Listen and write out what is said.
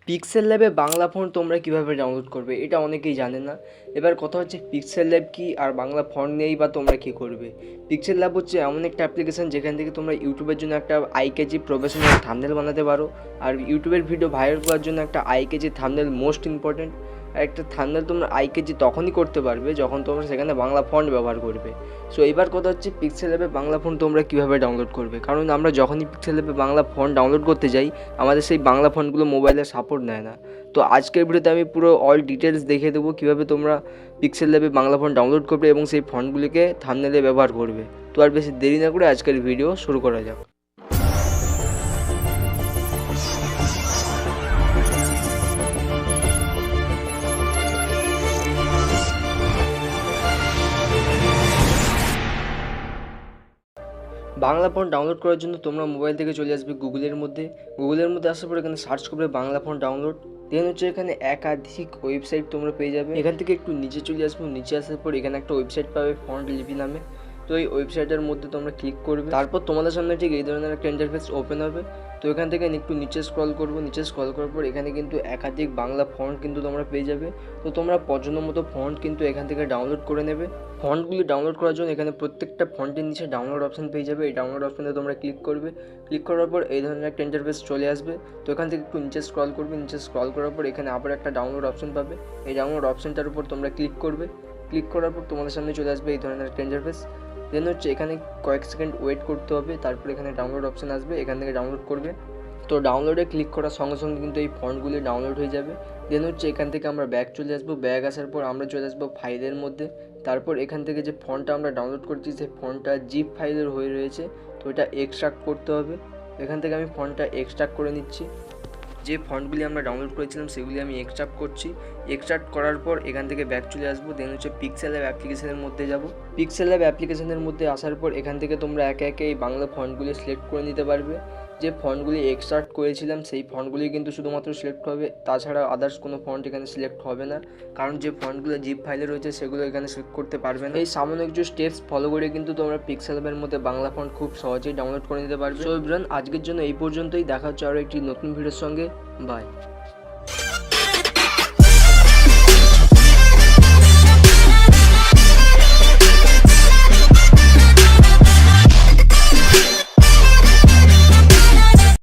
Pixel ল্যাবে Bangla font তোমরা কীভাবে ডাউনলোড করবে এটা অনেকেই জানে না। এবার কথা হচ্ছে পিক্সেল ল্যাব কী আর বাংলা ফন্ট নিয়েই বা তোমরা কী করবে। পিক্সেল ল্যাব হচ্ছে এমন একটা অ্যাপ্লিকেশান যেখান থেকে তোমরা ইউটিউবের জন্য একটা আইকেজি প্রফেশনাল থাম্বনেল বানাতে পারো। আর ইউটিউবের ভিডিও ভাইরাল করার জন্য একটা আইকেজি থাম্বনেল মোস্ট ইম্পর্টেন্ট। আর একটা থাম্বনেল তোমরা আইকেজি তখনই করতে পারবে যখন তোমরা সেখানে বাংলা ফন্ট ব্যবহার করবে। সো এবার কথা হচ্ছে পিক্সেল ল্যাবে বাংলা ফন্ট তোমরা কীভাবে ডাউনলোড করবে, কারণ আমরা যখনই পিক্সেল ল্যাবে বাংলা ফন্ট ডাউনলোড করতে যাই আমাদের সেই বাংলা ফন্টগুলো মোবাইলে সাপোর্ট নেয় না। তো আজকের ভিডিওতে আমি পুরো অল ডিটেলস দেখিয়ে দেবো কীভাবে তোমরা পিক্সেল ল্যাবে বাংলা ফন্ট ডাউনলোড করবে এবং সেই ফন্টগুলিকে থাম্বনেলে ব্যবহার করবে। তো আর বেশি দেরি না করে আজকের ভিডিও শুরু করা যাক। বাংলা ফন্ট ডাউনলোড করার জন্য তোমরা মোবাইল থেকে চলে আসবে গুগলের মধ্যে আসার পর এখানে সার্চ করবে বাংলা ফন্ট ডাউনলোড। দেন হচ্ছে এখানে একাধিক ওয়েবসাইট তোমরা পেয়ে যাবে। এখান থেকে একটু নিচে চলে আসবো, নিচে আসার পর এখানে একটা ওয়েবসাইট পাবে ফন্ট লিপি নামে। তো এই ওয়েবসাইটের মধ্যে তোমরা ক্লিক করবে, তারপর তোমাদের সামনে ঠিক এই ধরনের একটা ইন্টারফেস ওপেন হবে। তো এখান থেকে একটু নিচে স্ক্রল করবো, নিচে স্ক্রল করার পর এখানে কিন্তু একাধিক বাংলা ফন্ট কিন্তু তোমরা পেয়ে যাবে। তো তোমরা পছন্দ মতো ফন্ট কিন্তু এখান থেকে ডাউনলোড করে নেবে। ফন্টগুলি ডাউনলোড করার জন্য এখানে প্রত্যেকটা ফন্টের নিচে ডাউনলোড অপশন পেয়ে যাবে। এই ডাউনলোড অপশনে তোমরা ক্লিক করবে, ক্লিক করার পর এই ধরনের একটা ইন্টারফেস চলে আসবে। তো এখান থেকে একটু নিচে স্ক্রল করবে, নিচে স্ক্রল করার পর এখানে আবার একটা ডাউনলোড অপশন পাবে। এই ডাউনলোড অপশনটার উপর তোমরা ক্লিক করবে, ক্লিক করার পর তোমাদের সামনে চলে আসবে এই ধরনের একটা ইন্টারফেস। দেন হচ্ছে এখানে কয়েক সেকেন্ড ওয়েট করতে হবে, তারপর এখানে ডাউনলোড অপশন আসবে, এখান থেকে ডাউনলোড করবে। তো ডাউনলোডে ক্লিক করার সঙ্গে সঙ্গে কিন্তু এই ফন্টগুলি ডাউনলোড হয়ে যাবে। দেন হচ্ছে এখান থেকে আমরা ব্যাক চলে আসবো, ব্যাক আসার পর আমরা চলে আসবো ফাইলের মধ্যে। তারপর এখান থেকে যে ফন্টটা আমরা ডাউনলোড করছি সেই ফন্টটা জিপ ফাইলের হয়ে রয়েছে, তো এটা এক্সট্রাক্ট করতে হবে। এখান থেকে আমি ফন্টটা এক্সট্রাক্ট করে নিচ্ছি। যে ফন্টগুলি আমরা ডাউনলোড করেছিলাম সেগুলি আমি এক্সট্রাক্ট করছি। এক্সট্রাক্ট করার পর এখান থেকে ব্যাক চলে আসবো। দেন হচ্ছে পিক্সেল ল্যাব অ্যাপ্লিকেশনের মধ্যে যাব। পিক্সেল ল্যাব অ্যাপ্লিকেশনের মধ্যে আসার পর এখান থেকে তোমরা একে একে এই বাংলা ফন্টগুলি সিলেক্ট করে নিতে পারবে। যে ফন্টগুলি এক্সট্রাক্ট করেছিলাম সেই ফন্টগুলি কিন্তু শুধুমাত্র সিলেক্ট হবে, তাছাড়া আদার্স কোনো ফন্ট এখানে সিলেক্ট হবে না, কারণ যে ফন্টগুলো জিপ ফাইলে রয়েছে সেগুলো এখানে সিলেক্ট করতে পারবে না। এই সামান্য কিছু স্টেপস ফলো করে কিন্তু তোমরা পিক্সেল ল্যাবের মধ্যে বাংলা ফন্ট খুব সহজেই ডাউনলোড করে নিতে পারবে। সো এভরিওয়ান, আজকের জন্য এই পর্যন্তই। দেখা হচ্ছে আরও একটি নতুন ভিডিওর সঙ্গে। বাই।